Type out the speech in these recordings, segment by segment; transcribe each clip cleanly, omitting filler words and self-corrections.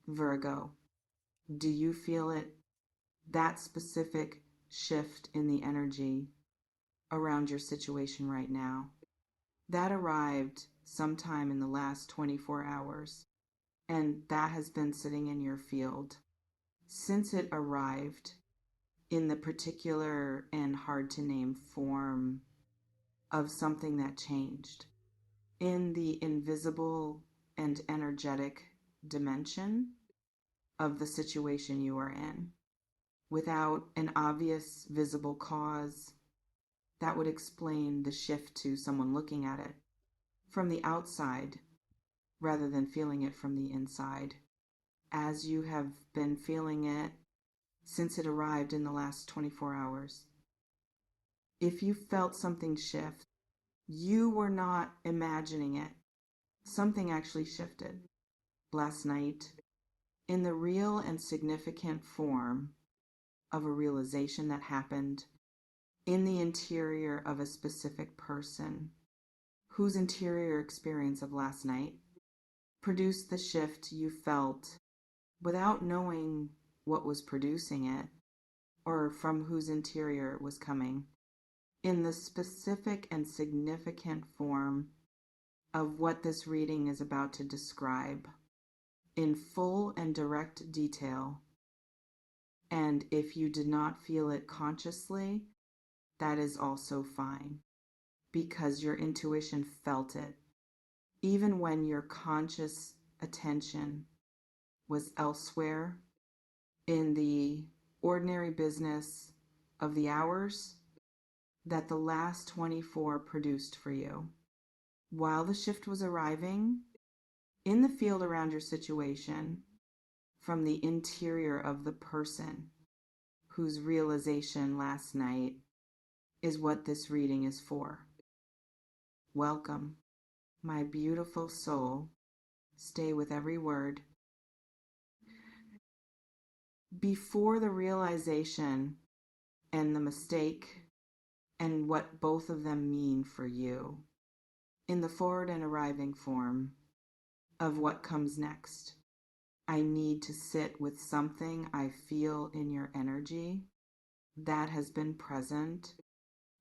Virgo, do you feel it? That specific shift in the energy around your situation right now. That arrived sometime in the last 24 hours, and that has been sitting in your field since it arrived in the particular and hard to name form of something that changed in the invisible and energetic dimension of the situation you are in without an obvious visible cause that would explain the shift to someone looking at it from the outside rather than feeling it from the inside, as you have been feeling it since it arrived in the last 24 hours. If you felt something shift, you were not imagining it. Something actually shifted last night in the real and significant form of a realization that happened in the interior of a specific person whose interior experience of last night produced the shift you felt without knowing what was producing it or from whose interior it was coming, in the specific and significant form of what this reading is about to describe in full and direct detail. And if you did not feel it consciously, that is also fine, because your intuition felt it, even when your conscious attention was elsewhere in the ordinary business of the hours that the last 24 produced for you. While the shift was arriving in the field around your situation from the interior of the person whose realization last night is what this reading is for. Welcome, my beautiful soul. Stay with every word. Before the realization and the mistake and what both of them mean for you, in the forward and arriving form of what comes next, I need to sit with something I feel in your energy that has been present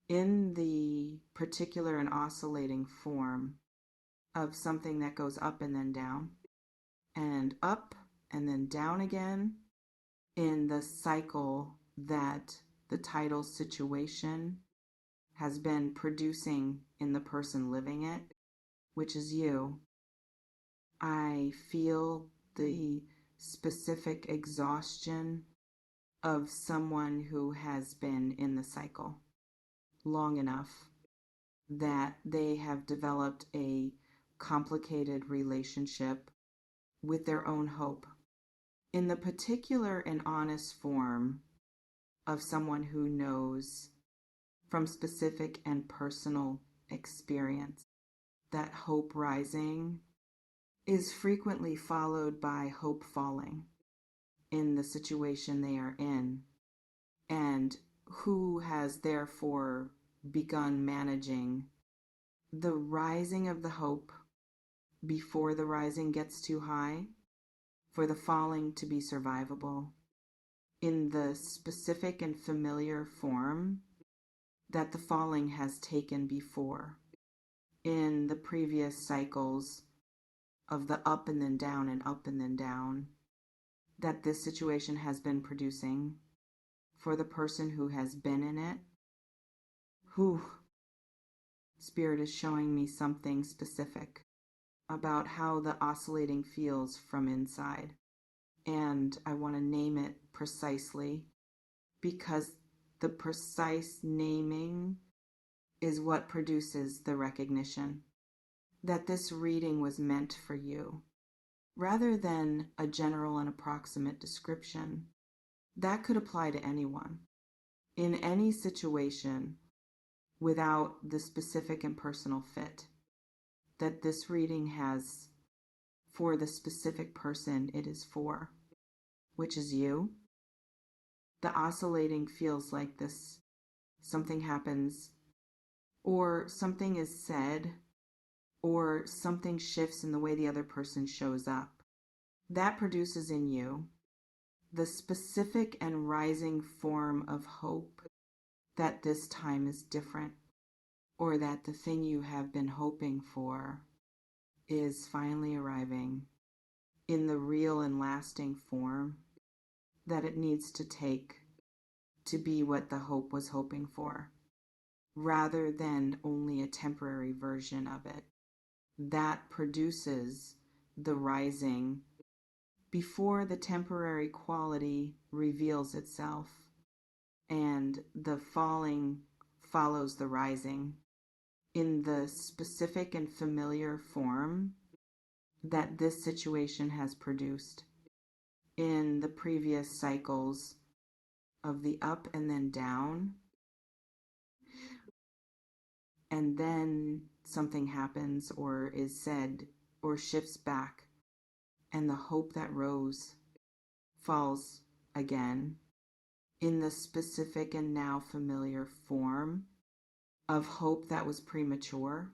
in the particular and oscillating form of something that goes up and then down, and up and then down again in the cycle that the title situation has been producing in the person living it, which is you. I feel the specific exhaustion of someone who has been in the cycle long enough that they have developed a complicated relationship with their own hope in the particular and honest form of someone who knows from specific and personal experience that hope rising is frequently followed by hope falling in the situation they are in, and who has therefore begun managing the rising of the hope before the rising gets too high for the falling to be survivable in the specific and familiar form that the falling has taken before in the previous cycles of the up and then down and up and then down that this situation has been producing for the person who has been in it. Spirit is showing me something specific about how the oscillating feels from inside. And I want to name it precisely because the precise naming is what produces the recognition that this reading was meant for you, rather than a general and approximate description. That could apply to anyone, in any situation, without the specific and personal fit that this reading has for the specific person it is for, which is you. The oscillating feels like this. Something happens, or something is said, or something shifts in the way the other person shows up That produces in you the specific and rising form of hope that this time is different, or that the thing you have been hoping for is finally arriving in the real and lasting form that it needs to take to be what the hope was hoping for, rather than only a temporary version of it. That produces the rising before the temporary quality reveals itself, and the falling follows the rising in the specific and familiar form that this situation has produced in the previous cycles of the up and then down. And then something happens or is said or shifts back, and the hope that rose falls again in the specific and now familiar form of hope that was premature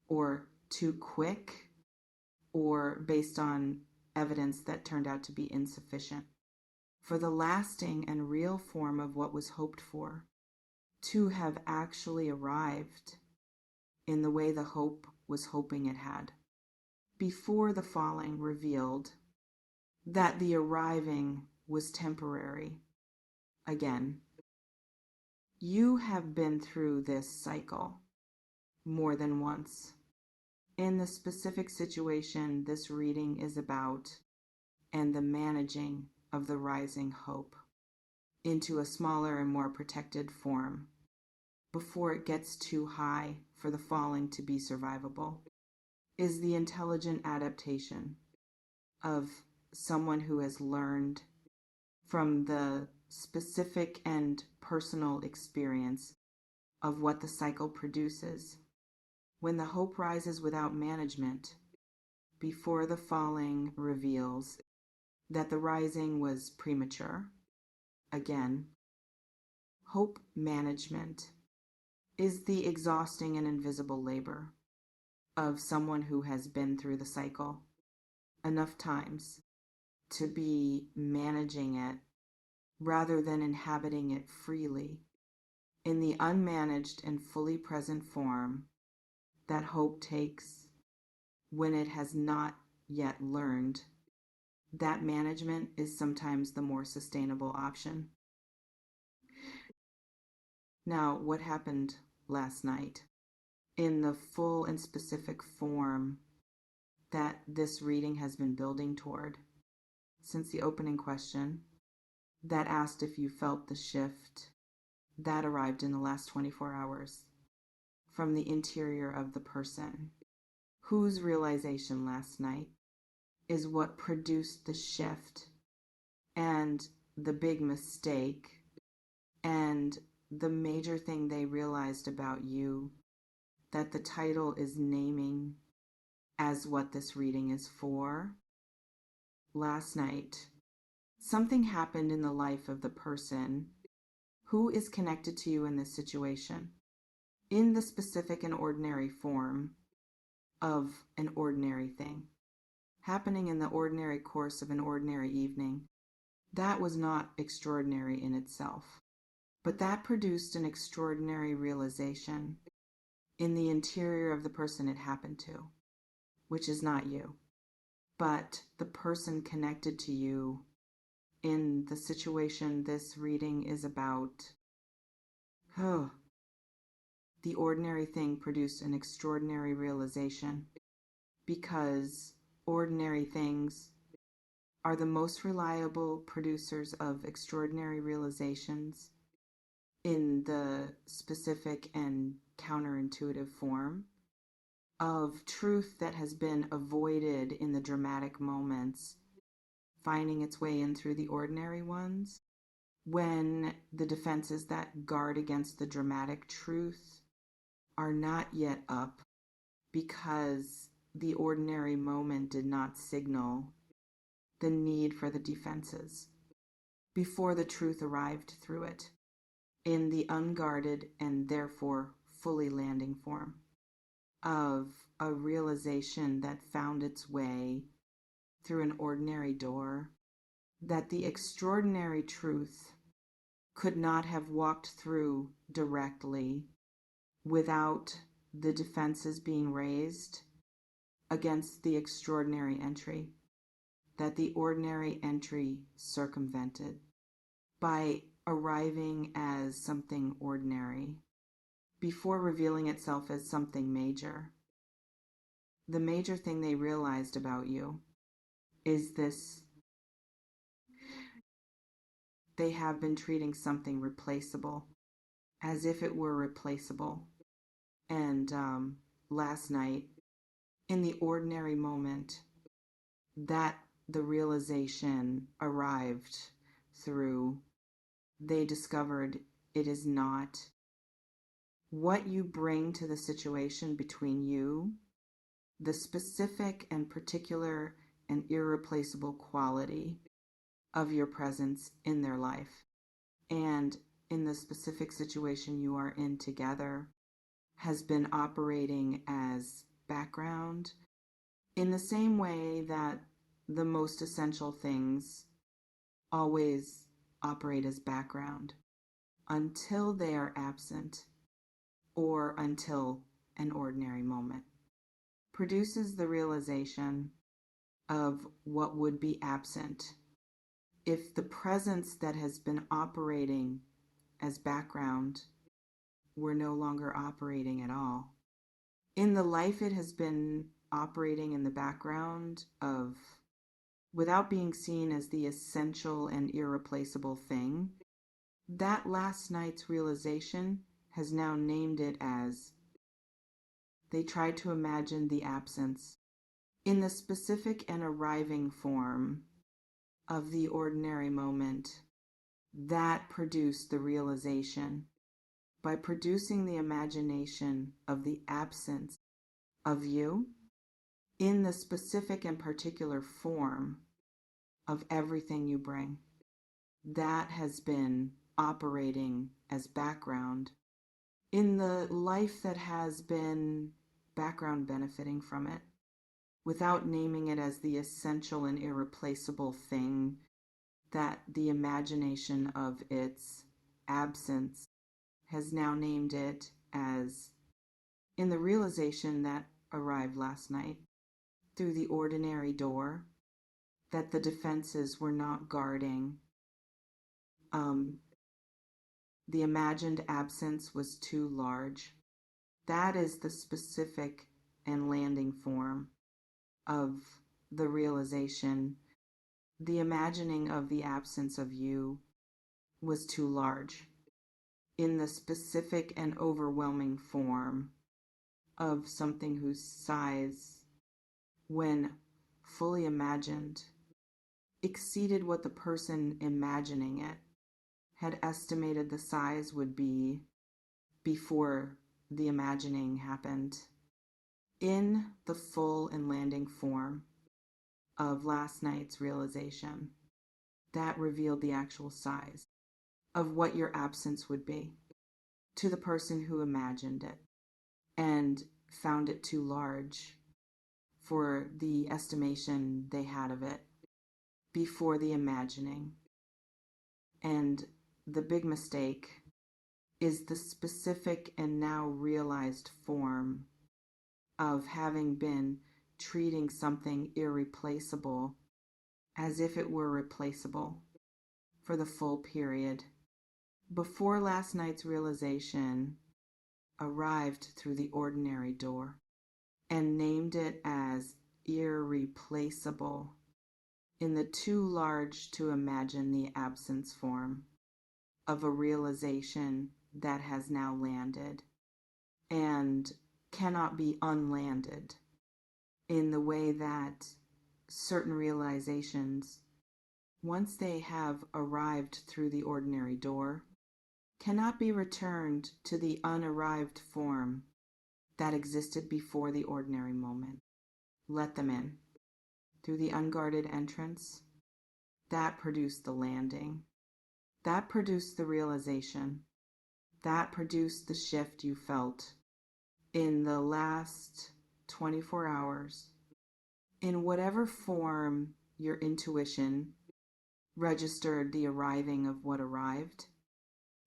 or too quick, or based on evidence that turned out to be insufficient for the lasting and real form of what was hoped for to have actually arrived in the way the hope was hoping it had, before the falling revealed that the arriving was temporary. Again, you have been through this cycle more than once. In the specific situation this reading is about, and the managing of the rising hope into a smaller and more protected form before it gets too high for the falling to be survivable, is the intelligent adaptation of someone who has learned from the specific and personal experience of what the cycle produces. When the hope rises without management, before the falling reveals that the rising was premature, again, hope management is the exhausting and invisible labor of someone who has been through the cycle enough times to be managing it rather than inhabiting it freely in the unmanaged and fully present form that hope takes when it has not yet learned. That management is sometimes the more sustainable option. Now, what happened last night in the full and specific form that this reading has been building toward since the opening question that asked if you felt the shift that arrived in the last 24 hours from the interior of the person whose realization last night is what produced the shift and the big mistake and the major thing they realized about you that the title is naming as what this reading is for. Last night, something happened in the life of the person who is connected to you in this situation, in the specific and ordinary form of an ordinary thing, happening in the ordinary course of an ordinary evening. That was not extraordinary in itself, but that produced an extraordinary realization in the interior of the person it happened to, which is not you, but the person connected to you in the situation this reading is about. Oh, the ordinary thing produced an extraordinary realization, because ordinary things are the most reliable producers of extraordinary realizations in the specific and counterintuitive form of truth that has been avoided in the dramatic moments, finding its way in through the ordinary ones, when the defenses that guard against the dramatic truth are not yet up because the ordinary moment did not signal the need for the defenses before the truth arrived through it in the unguarded and therefore fully landing form of a realization that found its way through an ordinary door, that the extraordinary truth could not have walked through directly without the defenses being raised against the extraordinary entry, that the ordinary entry circumvented by arriving as something ordinary before revealing itself as something major. The major thing they realized about you is this: they have been treating something replaceable as if it were replaceable. And last night, in the ordinary moment that the realization arrived through, they discovered it is not. What you bring to the situation between you, the specific and particular and irreplaceable quality of your presence in their life and in the specific situation you are in together, has been operating as background in the same way that the most essential things always operate as background until they are absent, or until an ordinary moment produces the realization of what would be absent if the presence that has been operating as background were no longer operating at all. In the life it has been operating in the background of, without being seen as the essential and irreplaceable thing, that last night's realization has now named it as, they tried to imagine the absence in the specific and arriving form of the ordinary moment that produced the realization by producing the imagination of the absence of you in the specific and particular form of everything you bring. That has been operating as background in the life that has been background benefiting from it, without naming it as the essential and irreplaceable thing that the imagination of its absence has now named it as, in the realization that arrived last night through the ordinary door, that the defenses were not guarding. The imagined absence was too large. That is the specific and landing form of the realization. The imagining of the absence of you was too large in the specific and overwhelming form of something whose size, when fully imagined, exceeded what the person imagining it had estimated the size would be before the imagining happened. In the full and landing form of last night's realization, that revealed the actual size of what your absence would be to the person who imagined it and found it too large for the estimation they had of it before the imagining. And the big mistake is the specific and now realized form of having been treating something irreplaceable as if it were replaceable for the full period before last night's realization arrived through the ordinary door and named it as irreplaceable in the too large to imagine the absence form of a realization that has now landed and cannot be unlanded in the way that certain realizations, once they have arrived through the ordinary door, cannot be returned to the unarrived form that existed before the ordinary moment. Let them in through the unguarded entrance. That produced the landing. That produced the realization. That produced the shift you felt in the last 24 hours In whatever form your intuition registered the arriving of what arrived,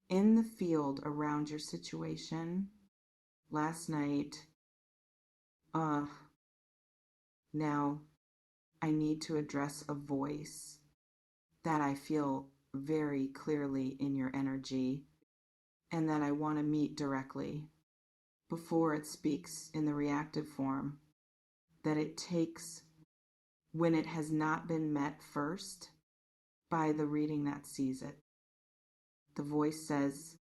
in the field around your situation last night, now I need to address a voice that I feel very clearly in your energy and that I want to meet directly before it speaks in the reactive form that it takes when it has not been met first by the reading that sees it. The voice says,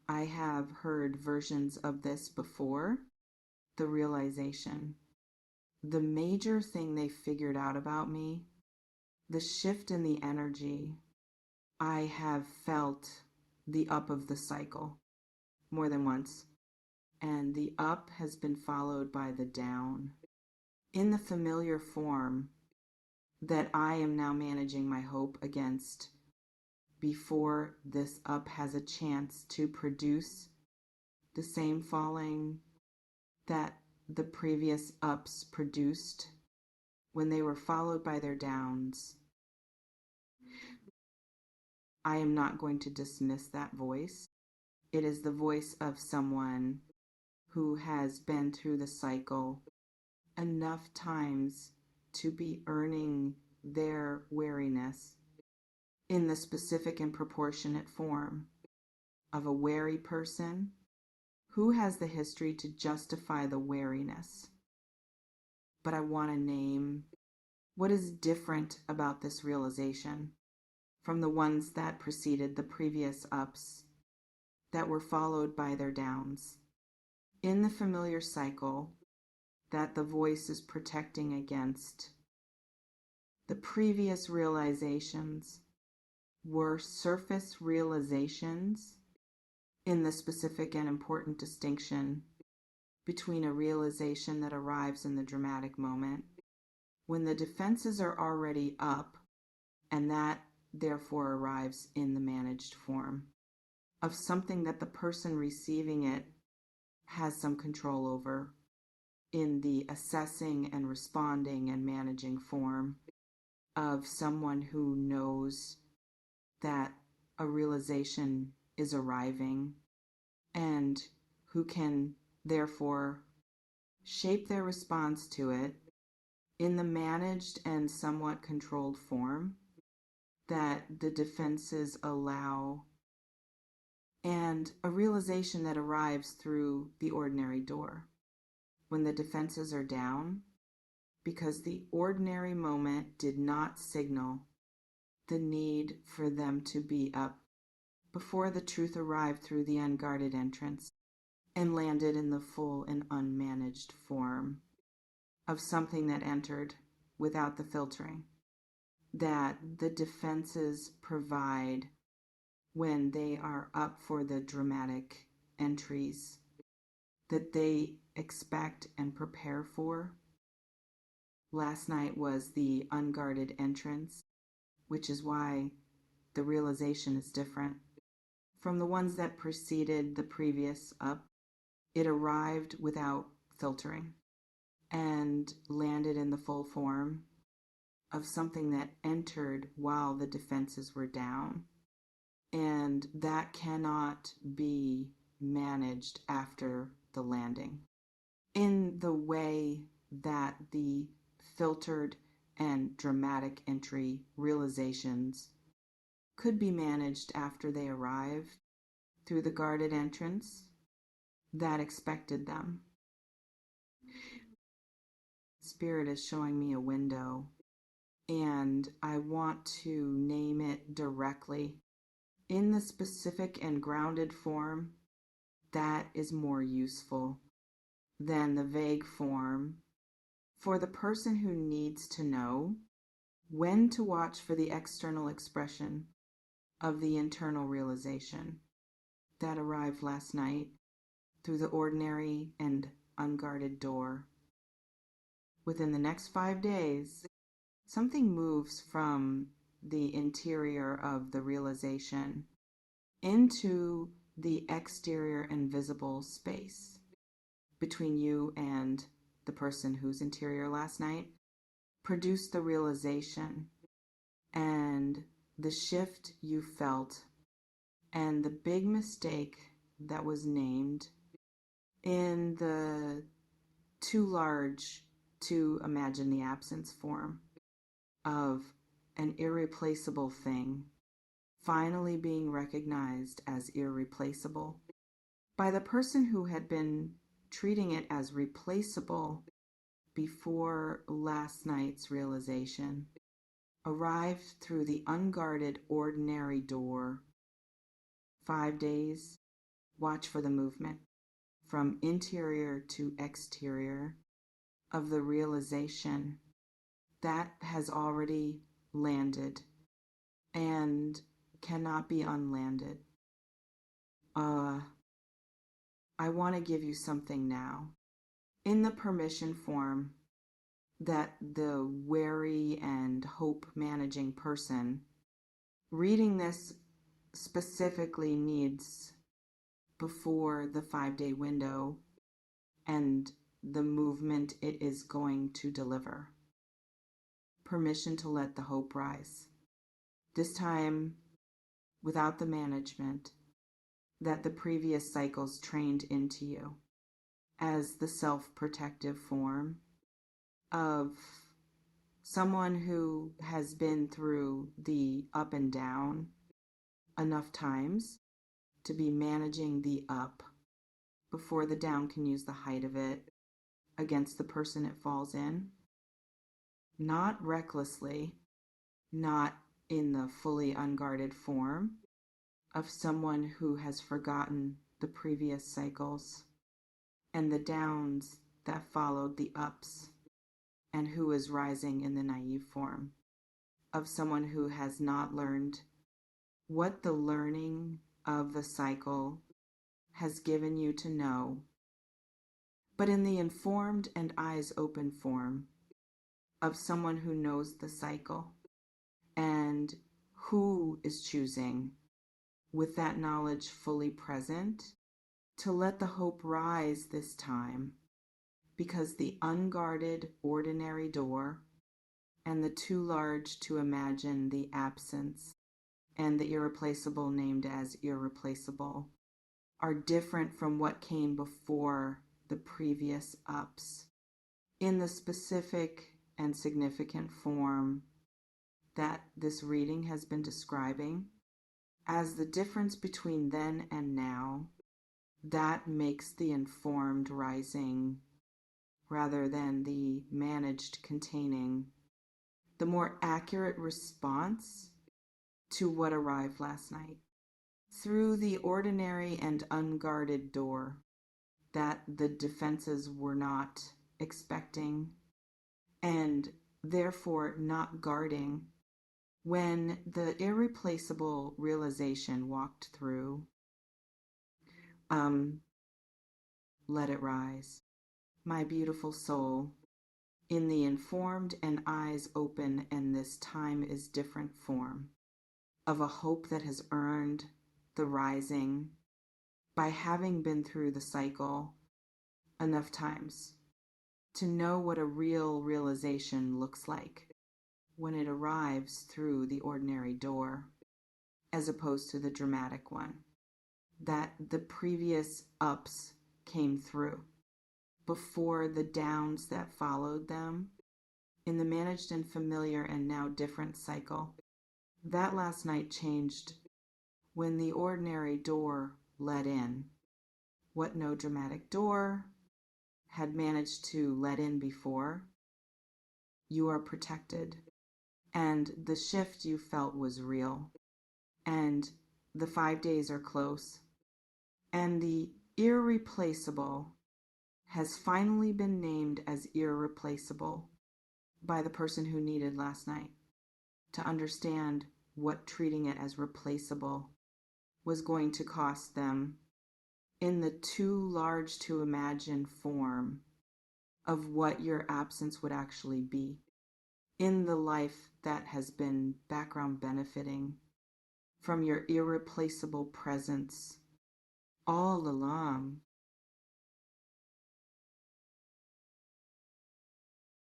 I have heard versions of this before. The realization, the major thing they figured out about me, the shift in the energy, I have felt the up of the cycle more than once, and the up has been followed by the down in the familiar form that I am now managing my hope against before this up has a chance to produce the same falling that the previous ups produced when they were followed by their downs. I am not going to dismiss that voice. It is the voice of someone who has been through the cycle enough times to be earning their wariness in the specific and proportionate form of a wary person who has the history to justify the wariness. But I want to name what is different about this realization from the ones that preceded the previous ups that were followed by their downs. In the familiar cycle that the voice is protecting against, the previous realizations were surface realizations in the specific and important distinction between a realization that arrives in the dramatic moment when the defenses are already up, and that therefore arrives in the managed form of something that the person receiving it has some control over in the assessing and responding and managing form of someone who knows that a realization is arriving and who can therefore shape their response to it in the managed and somewhat controlled form that the defenses allow, and a realization that arrives through the ordinary door when the defenses are down, because the ordinary moment did not signal the need for them to be up before the truth arrived through the unguarded entrance and landed in the full and unmanaged form of something that entered without the filtering that the defenses provide when they are up for the dramatic entries that they expect and prepare for. Last night was the unguarded entrance, which is why the realization is different from the ones that preceded the previous up. It arrived without filtering and landed in the full form of something that entered while the defenses were down. And that cannot be managed after the landing in the way that the filtered and dramatic entry realizations could be managed after they arrived through the guarded entrance that expected them. Spirit is showing me a window, and I want to name it directly in the specific and grounded form that is more useful than the vague form for the person who needs to know when to watch for the external expression of the internal realization that arrived last night through the ordinary and unguarded door. Within the next 5 days, something moves from the interior of the realization into the exterior and visible space between you and the person whose interior last night produced the realization and the shift you felt and the big mistake that was named in the too large to imagine the absence form of an irreplaceable thing finally being recognized as irreplaceable by the person who had been treating it as replaceable before last night's realization arrived through the unguarded ordinary door. 5 days, watch for the movement from interior to exterior of the realization that has already landed and cannot be unlanded. I want to give you something now in the permission form that the wary and hope managing person reading this specifically needs before the 5-day window and the movement it is going to deliver. Permission to let the hope rise. This time without the management that the previous cycles trained into you as the self-protective form of someone who has been through the up and down enough times to be managing the up before the down can use the height of it against the person it falls in. Not recklessly, not in the fully unguarded form of someone who has forgotten the previous cycles and the downs that followed the ups, and who is rising in the naive form of someone who has not learned what the learning of the cycle has given you to know, but in the informed and eyes open form of someone who knows the cycle and who is choosing, with that knowledge fully present, to let the hope rise this time, because the unguarded ordinary door and the too large to imagine the absence and the irreplaceable named as irreplaceable are different from what came before the previous ups in the specific and significant form that this reading has been describing as the difference between then and now. That makes the informed rising rather than the managed containing the more accurate response to what arrived last night through the ordinary and unguarded door that the defenses were not expecting and therefore not guarding when the irreplaceable realization walked through. Let it rise, my beautiful soul, in the informed and eyes open and this time is different form of a hope that has earned the rising by having been through the cycle enough times to know what a real realization looks like when it arrives through the ordinary door, as opposed to the dramatic one that the previous ups came through before the downs that followed them in the managed and familiar and now different cycle. That last night changed when the ordinary door let in what no dramatic door had managed to let in before. You are protected, and the shift you felt was real, and the 5 days are close, and the irreplaceable has finally been named as irreplaceable by the person who needed last night to understand what treating it as replaceable was going to cost them in the too large to imagine form of what your absence would actually be in the life that has been background benefiting from your irreplaceable presence all along